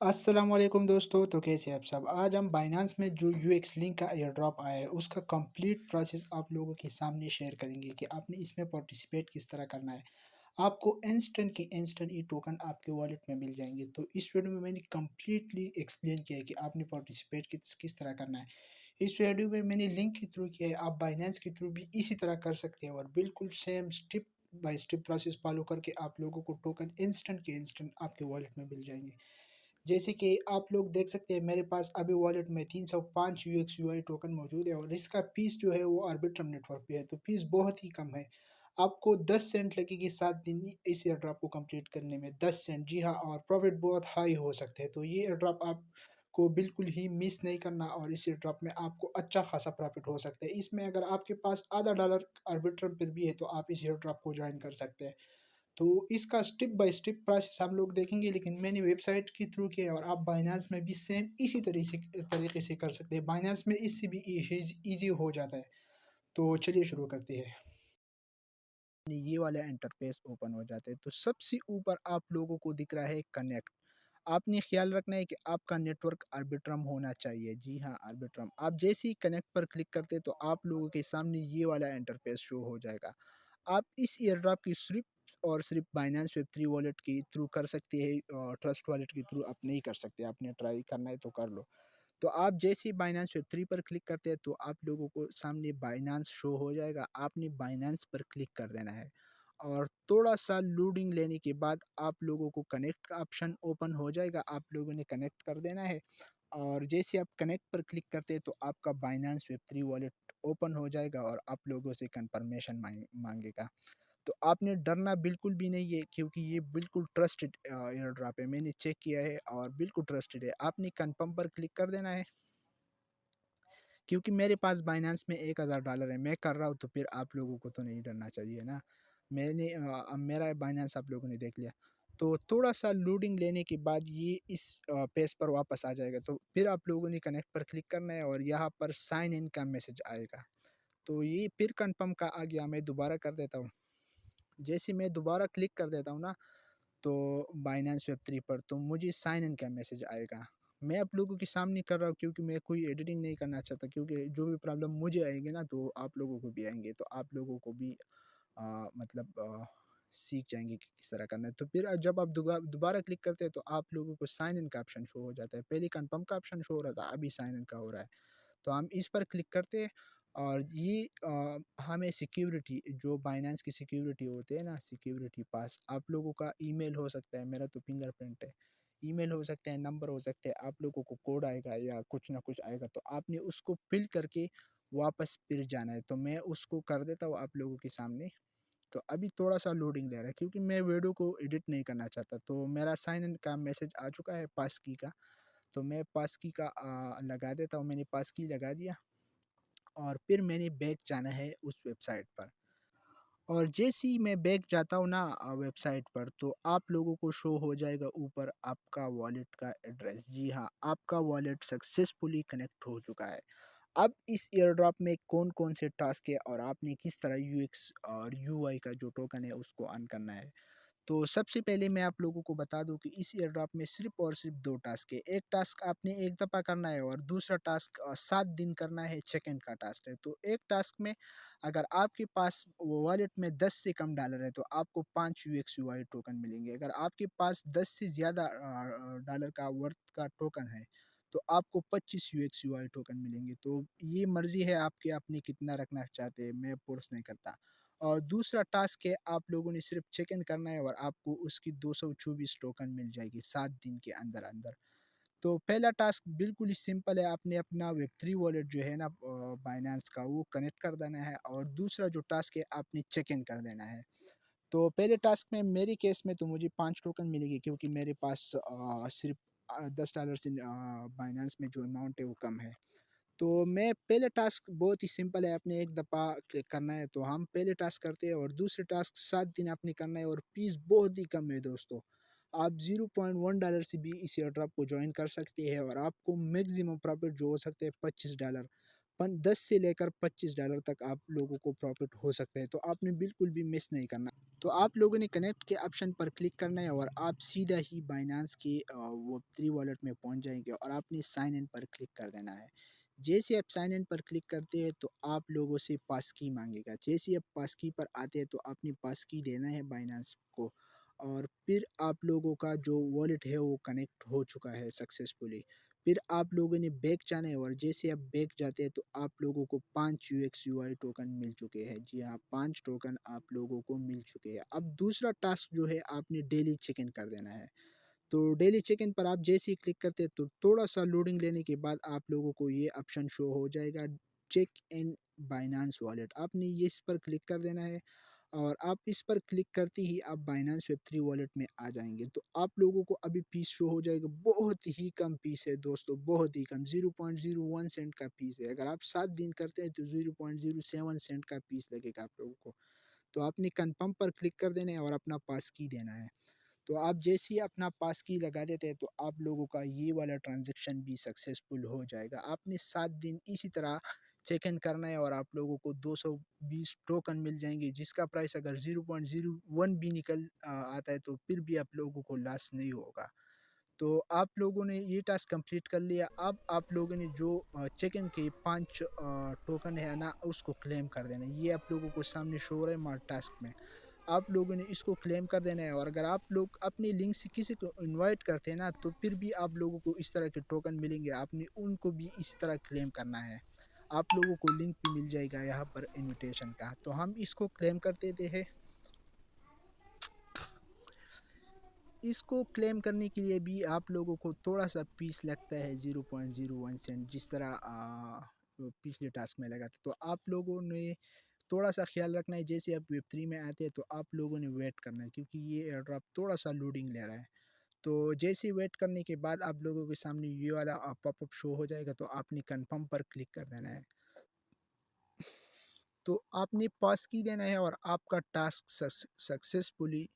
अस्सलामुअलैकुम दोस्तों, तो कैसे हैं आप सब? आज हम बाइनेंस में जो यूएक्स लिंक का एयर ड्रॉप आया है, उसका कंप्लीट प्रोसेस आप लोगों के सामने शेयर करेंगे कि आपने इसमें पार्टिसिपेट किस तरह करना है। आपको इंस्टेंट की इंस्टेंट ई टोकन आपके वॉलेट में मिल जाएंगे। तो इस वीडियो में मैंने कंप्लीटली एक्सप्लेन किया है कि आपने पार्टिसिपेट किस किस तरह करना है। इस वीडियो में मैंने लिंक के थ्रू किया है, आप बाइनेंस के थ्रू भी इसी तरह कर सकते हैं और बिल्कुल same step by step process follow करके आप लोगों को टोकन इंस्टेंट के इंस्टेंट आपके वॉलेट में मिल जाएंगे। जैसे कि आप लोग देख सकते हैं, मेरे पास अभी वॉलेट में 305 यूएक्स यूआई टोकन मौजूद है और इसका फीस जो है वो आर्बिट्रम नेटवर्क पे है, तो फीस बहुत ही कम है। आपको 10 सेंट लगेगी 7 दिन इस एयर ड्रॉप को कंप्लीट करने में, 10 सेंट, जी हाँ, और प्रॉफिट बहुत हाई हो सकते हैं। तो ये एयर ड्रॉप आपको बिल्कुल ही मिस नहीं करना और इस एयर ड्रॉप में आपको अच्छा खासा प्रॉफिट हो सकता है। इसमें अगर आपके पास आधा डॉलर आर्बिट्रम पर भी है तो आप इस एयर ड्रॉप को ज्वाइन कर सकते हैं। तो इसका स्टेप बाय स्टेप प्रोसेस हम लोग देखेंगे, लेकिन मैंने वेबसाइट के थ्रू किया है और आप बाइनेंस में भी सेम इसी तरीके से कर सकते हैं। बाइनेंस में इससे भी ईजी हो जाता है। तो चलिए शुरू करते हैं। ये वाला इंटरफेस ओपन हो जाता है तो सबसे ऊपर आप लोगों को दिख रहा है कनेक्ट। आपने ख्याल रखना है कि आपका नेटवर्क आर्बिट्रम होना चाहिए। जी हाँ, आर्बिट्रम। आप जैसे ही कनेक्ट पर क्लिक करते हैं तो आप लोगों के सामने ये वाला इंटरफेस शो हो जाएगा। आप इस एयरड्रॉप की सिर्फ और सिर्फ बाइनेंस वेब थ्री वॉलेट के थ्रू कर सकते हैं और ट्रस्ट वॉलेट के थ्रू आप नहीं कर सकते। आपने ट्राई करना है तो कर लो। तो आप जैसे ही बाइनेंस वेब थ्री पर क्लिक करते हैं तो आप लोगों को सामने बाइनेंस शो हो जाएगा। आपने बाइनेंस पर क्लिक कर देना है और थोड़ा सा लोडिंग लेने के बाद आप लोगों को कनेक्ट का ऑप्शन ओपन हो जाएगा। आप लोगों ने कनेक्ट कर देना है और जैसे आप कनेक्ट पर क्लिक करते हैं तो आपका Binance web three wallet open हो जाएगा और आप लोगों से कंफर्मेशन मांगेगा। तो आपने डरना बिल्कुल भी नहीं है क्योंकि ये बिल्कुल ट्रस्टेड एयर ड्रॉप है। मैंने चेक किया है और बिल्कुल ट्रस्टेड है। आपने कंफर्म पर क्लिक कर देना है क्योंकि मेरे पास बाइनेंस में $1000 है, मैं कर रहा हूँ, तो फिर आप लोगों को तो नहीं डरना चाहिए ना। अब मेरा बाइनेंस आप लोगों ने देख लिया। तो थोड़ा सा लोडिंग लेने के बाद ये इस पेज पर वापस आ जाएगा। तो फिर आप लोगों ने कनेक्ट पर क्लिक करना है और यहाँ पर साइन इन का मैसेज आएगा। तो ये फिर कंफर्म का आ गया। मैं दोबारा कर देता हूँ। जैसे मैं दोबारा क्लिक कर देता हूँ ना, तो बाइनेंस वेब थ्री पर तो मुझे साइन इन का मैसेज आएगा। मैं आप लोगों के सामने कर रहा हूँ क्योंकि मैं कोई एडिटिंग नहीं करना चाहता, क्योंकि जो भी प्रॉब्लम मुझे आएंगे ना तो आप लोगों को भी आएंगे, तो आप लोगों को भी मतलब सीख जाएंगे कि किस तरह करना है। तो फिर जब आप दोबारा क्लिक करते हैं तो आप लोगों को साइन इन का ऑप्शन शो हो जाता है। पहले कंफर्म का ऑप्शन शो हो रहा था, अभी साइन इन का हो रहा है। तो हम इस पर क्लिक करते हैं और ये हमें सिक्योरिटी, जो बाइनेंस की सिक्योरिटी होते हैं ना, सिक्योरिटी पास, आप लोगों का ईमेल हो सकता है, मेरा तो फिंगरप्रिंट है, ईमेल हो सकता है, नंबर हो सकता है, आप लोगों को कोड आएगा या कुछ ना कुछ आएगा, तो आपने उसको फिल करके वापस फिर जाना है। तो मैं उसको कर देता हूँ आप लोगों के सामने। तो अभी थोड़ा सा लोडिंग ले रहा है क्योंकि मैं वीडियो को एडिट नहीं करना चाहता। तो मेरा साइन इन का मैसेज आ चुका है पास की का। तो मैं पास की का लगा देता हूँ। मैंने पास की लगा दिया और फिर मैंने बैक जाना है उस वेबसाइट पर। और जैसे ही मैं बैक जाता हूँ ना वेबसाइट पर, तो आप लोगों को शो हो जाएगा ऊपर आपका वॉलेट का एड्रेस। जी हाँ, आपका वॉलेट सक्सेसफुली कनेक्ट हो चुका है। अब इस एयर ड्रॉप में कौन कौन से टास्क है और आपने किस तरह यूएक्स और यूआई का जो टोकन है उसको ऑन करना है। तो सबसे पहले मैं आप लोगों को बता दूं कि इस एयर ड्रॉप में सिर्फ और सिर्फ दो टास्क है। एक टास्क आपने एक दफ़ा करना है और दूसरा टास्क 7 दिन करना है, सेकंड का टास्क है। तो एक टास्क में अगर आपके पास वॉलेट में 10 से कम डॉलर है तो आपको 5 यूएक्स यूआई टोकन मिलेंगे। अगर आपके पास 10 से ज़्यादा डॉलर का वर्थ का टोकन है तो आपको 25 यूएक्स यूआई टोकन मिलेंगे। तो ये मर्जी है आपके, आपने कितना रखना चाहते हैं, मैं फोर्स नहीं करता। और दूसरा टास्क है, आप लोगों ने सिर्फ चेक इन करना है और आपको उसकी 224 टोकन मिल जाएगी 7 दिन के अंदर अंदर। तो पहला टास्क बिल्कुल ही सिंपल है, आपने अपना वेब थ्री वॉलेट जो है ना बाइनेंस का, वो कनेक्ट कर देना है और दूसरा जो टास्क है आपने चेक इन कर देना है। तो पहले टास्क में मेरे केस में तो मुझे 5 टोकन मिलेगी क्योंकि मेरे पास सिर्फ $10 से बाइनेंस में जो अमाउंट है वो कम है। तो मैं पहले टास्क बहुत ही सिंपल है, आपने एक दफ़ा क्लिक करना है। तो हम पहले टास्क करते हैं और दूसरे टास्क 7 दिन आपने करना है और फीस बहुत ही कम है दोस्तों। आप $0.1 से भी इस एयर ड्रॉप को ज्वाइन कर सकते हैं और आपको मैक्सिमम प्रॉफिट जो हो सकते हैं $25, 10 से लेकर $25 तक आप लोगों को प्रॉफ़िट हो सकता है, तो आपने बिल्कुल भी मिस नहीं करना। तो आप लोगों ने कनेक्ट के ऑप्शन पर क्लिक करना है और आप सीधा ही बाइनेंस के Web3 वॉलेट में पहुंच जाएंगे और आपने साइन इन पर क्लिक कर देना है। जैसे आप साइन इन पर क्लिक करते हैं तो आप लोगों से पास की मांगेगा। जैसे आप पास की पर आते हैं तो आपने पास की देना है बाइनेंस को, और फिर आप लोगों का जो वॉलेट है वो कनेक्ट हो चुका है सक्सेसफुली। फिर आप लोगों ने बैक जाना है और जैसे आप बैक जाते हैं तो आप लोगों को 5 UXUI टोकन मिल चुके हैं। जी हाँ, 5 टोकन आप लोगों को मिल चुके हैं। अब दूसरा टास्क जो है आपने डेली चेक इन कर देना है। तो डेली चेक इन पर आप जैसे ही क्लिक करते हैं तो थोड़ा सा लोडिंग लेने के बाद आप लोगों को ये ऑप्शन शो हो जाएगा, चेक इन बाइनेंस वॉलेट। आपने ये इस पर क्लिक कर देना है और आप इस पर क्लिक करते ही आप बाइनेंस वेब3 वॉलेट में आ जाएंगे। तो आप लोगों को अभी फीस शो हो जाएगा। बहुत ही कम फीस है दोस्तों, बहुत ही कम, 0.01 सेंट का फीस है। अगर आप 7 दिन करते हैं तो 0.07 सेंट का फीस लगेगा आप लोगों को। तो आपने कन्फर्म पर क्लिक कर देना है और अपना पास की देना है। तो आप जैसे ही अपना पास की लगा देते हैं तो आप लोगों का ये वाला ट्रांज़ैक्शन भी सक्सेसफुल हो जाएगा। आपने 7 दिन इसी तरह चेक इन करना है और आप लोगों को 220 टोकन मिल जाएँगे, जिसका प्राइस अगर 0.01 भी आता है तो फिर भी आप लोगों को लॉस नहीं होगा। तो आप लोगों ने ये टास्क कंप्लीट कर लिया। अब आप लोगों ने जो चेक इन के 5 टोकन है ना, उसको क्लेम कर देना है। ये आप लोगों को सामने शो हो रहा है मार्क टास्क में। आप लोगों ने इसको क्लेम कर देना है और अगर आप लोग अपनी लिंक से किसी को इनवाइट करते हैं ना तो फिर भी आप लोगों को इस तरह के टोकन मिलेंगे। आपने उनको भी इसी तरह क्लेम करना है। आप लोगों को लिंक भी मिल जाएगा यहाँ पर इनविटेशन का। तो हम इसको क्लेम कर देते हैं। इसको क्लेम करने के लिए भी आप लोगों को थोड़ा सा फीस लगता है, 0.01 सेंट, जिस तरह पिछले टास्क में लगा था। तो आप लोगों ने थोड़ा सा ख्याल रखना है। जैसे आप वेब3 में आते हैं तो आप लोगों ने वेट करना है क्योंकि ये एयर ड्रॉप थोड़ा सा लोडिंग ले रहा है। तो जैसे ही वेट करने के बाद आप लोगों के सामने ये वाला पॉपअप शो हो जाएगा, तो आपने कन्फर्म पर क्लिक कर देना है। तो आपने पास की देना है और आपका टास्क सक्सेसफुली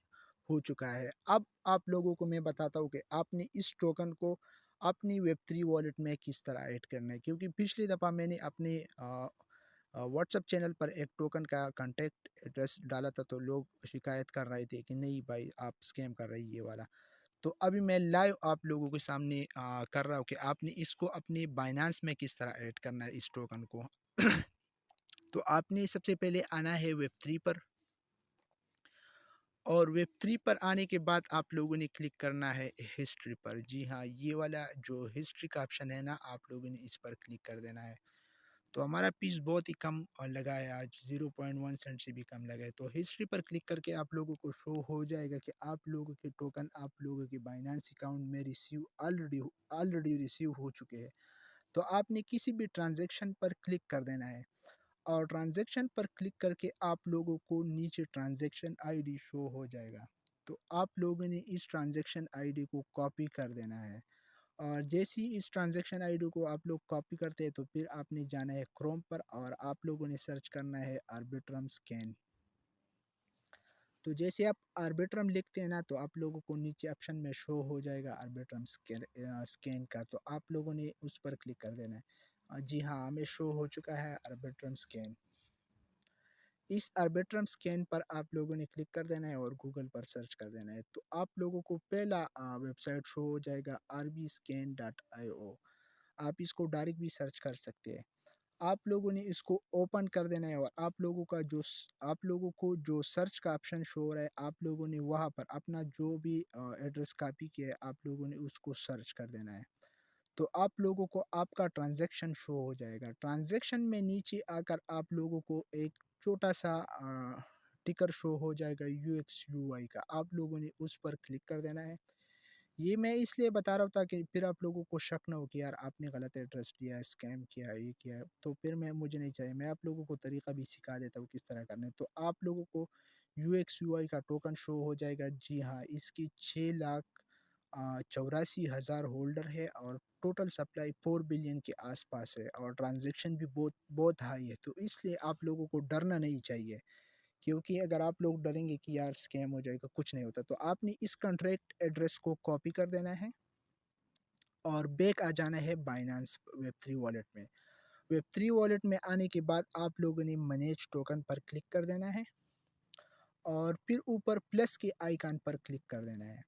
हो चुका है। अब आप लोगों को मैं बताता हूँ कि आपने इस टोकन को अपनी वेब3 वॉलेट में किस तरह ऐड करना है, क्योंकि पिछली दफ़ा मैंने अपने व्हाट्सएप चैनल पर एक टोकन का कॉन्टैक्ट एड्रेस डाला था तो लोग शिकायत कर रहे थे कि नहीं भाई आप स्कैम कर रही है ये वाला। तो अभी मैं लाइव आप लोगों के सामने कर रहा हूँ कि आपने इसको अपने बाइनेंस में किस तरह ऐड करना है इस टोकन को। तो आपने सबसे पहले आना है वेब3 पर, और वेब3 पर आने के बाद आप लोगों ने क्लिक करना है हिस्ट्री पर। जी हाँ, ये वाला जो हिस्ट्री का ऑप्शन है ना, आप लोगों ने इस पर क्लिक कर देना है। तो हमारा पीस बहुत ही कम लगा है आज, 0.1 सेंट से भी कम लगा है। तो हिस्ट्री पर क्लिक करके आप लोगों को शो हो जाएगा कि आप लोगों के टोकन आप लोगों के बाइनेंस अकाउंट में ऑलरेडी रिसीव हो चुके हैं। तो आपने किसी भी ट्रांजैक्शन पर क्लिक कर देना है और ट्रांजैक्शन पर क्लिक करके आप लोगों को नीचे ट्रांजैक्शन आईडी शो हो जाएगा। तो आप लोगों ने इस ट्रांजैक्शन आईडी को कॉपी कर देना है। और जैसे ही इस ट्रांजैक्शन आईडी को आप लोग कॉपी करते हैं तो फिर आपने जाना है क्रोम पर और आप लोगों ने सर्च करना है आर्बिट्रम स्कैन। तो जैसे आप आर्बिट्रम लिखते हैं ना तो आप लोगों को नीचे ऑप्शन में शो हो जाएगा आर्बिट्रम स्कैन का, तो आप लोगों ने उस पर क्लिक कर देना है। जी हाँ, हमें शो हो चुका है आर्बिट्रम स्कैन। इस आर्बिट्रम स्कैन पर आप लोगों ने क्लिक कर देना है और गूगल पर सर्च कर देना है। तो आप लोगों को पहला वेबसाइट शो हो जाएगा rbscan.io। आप इसको डायरेक्ट भी सर्च कर सकते हैं। आप लोगों ने इसको ओपन कर देना है और आप लोगों को जो सर्च का ऑप्शन शो हो रहा है, आप लोगों ने वहाँ पर अपना जो भी एड्रेस कॉपी किया है आप लोगों ने उसको सर्च कर देना है। तो आप लोगों को आपका ट्रांजैक्शन शो हो जाएगा। ट्रांजैक्शन में नीचे आकर आप लोगों को एक छोटा सा टिकर शो हो जाएगा UXUI का, आप लोगों ने उस पर क्लिक कर देना है। ये मैं इसलिए बता रहा हूँ ताकि फिर आप लोगों को शक ना हो कि यार आपने गलत एड्रेस दिया है, स्कैम किया है, ये किया है। तो फिर मुझे नहीं चाहिए। मैं आप लोगों को तरीका भी सिखा देता हूँ किस तरह करना है। तो आप लोगों को UXUI का टोकन शो हो जाएगा। जी हाँ, इसकी 6,84,000 होल्डर है और टोटल सप्लाई 4 बिलियन के आसपास है और ट्रांजैक्शन भी बहुत बहुत हाई है। तो इसलिए आप लोगों को डरना नहीं चाहिए, क्योंकि अगर आप लोग डरेंगे कि यार स्कैम हो जाएगा, कुछ नहीं होता। तो आपने इस कॉन्ट्रैक्ट एड्रेस को कॉपी कर देना है और बैक आ जाना है बाइनेंस वेब3 वॉलेट में। वेब3 वॉलेट में आने के बाद आप लोगों ने मैनेज टोकन पर क्लिक कर देना है और फिर ऊपर प्लस के आइकन पर क्लिक कर देना है।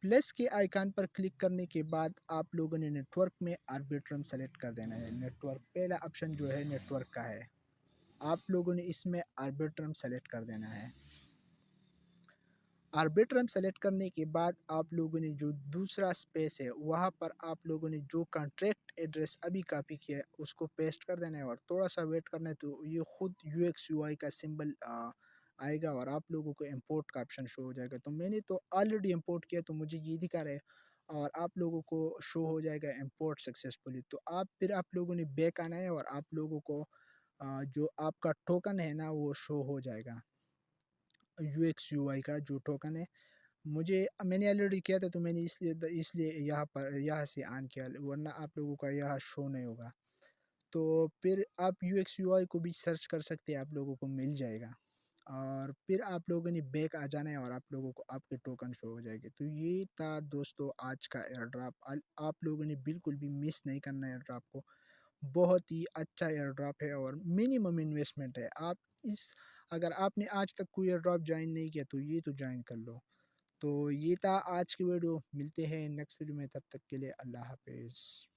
प्लस के आइकन पर क्लिक करने के बाद आप लोगों ने नेटवर्क में आर्बिट्रम सेलेक्ट कर देना है। नेटवर्क पहला ऑप्शन जो है नेटवर्क का है, आप लोगों ने इसमें आर्बिट्रम सेलेक्ट कर देना है। आर्बिट्रम सेलेक्ट करने के बाद आप लोगों ने जो दूसरा स्पेस है वहाँ पर आप लोगों ने जो कॉन्ट्रैक्ट एड्रेस अभी कॉपी किया है उसको पेस्ट कर देना है और थोड़ा सा वेट करना है, तो ये खुद यूएक्स यूआई का सिंबल आएगा और आप लोगों को इंपोर्ट का ऑप्शन शो हो जाएगा। तो मैंने तो ऑलरेडी इंपोर्ट किया तो मुझे ये दिखा रहा है और आप लोगों को शो हो जाएगा इंपोर्ट सक्सेसफुली। तो आप लोगों ने बैक आना है और आप लोगों को जो आपका टोकन है ना वो शो हो जाएगा। यूएक्स यूआई का जो टोकन है, मैंने ऑलरेडी किया था तो मैंने इसलिए यहाँ से ऑन किया, वरना आप लोगों का यहाँ शो नहीं होगा। तो फिर आप यूएक्स यूआई को भी सर्च कर सकते हैं, आप लोगों को मिल जाएगा और फिर आप लोगों ने बैक आ जाना है और आप लोगों को आपके टोकन शो हो जाएंगे। तो ये था दोस्तों आज का एयर ड्रॉप। आप लोगों ने बिल्कुल भी मिस नहीं करना एयर ड्रॉप को। बहुत ही अच्छा एयर ड्रॉप है और मिनिमम इन्वेस्टमेंट है। आप इस अगर आपने आज तक कोई एयर ड्रॉप ज्वाइन नहीं किया तो ये तो ज्वाइन कर लो। तो ये था आज की वीडियो, मिलते हैं नेक्स्ट वीडियो में, तब तक के लिए अल्लाह हाफिज़।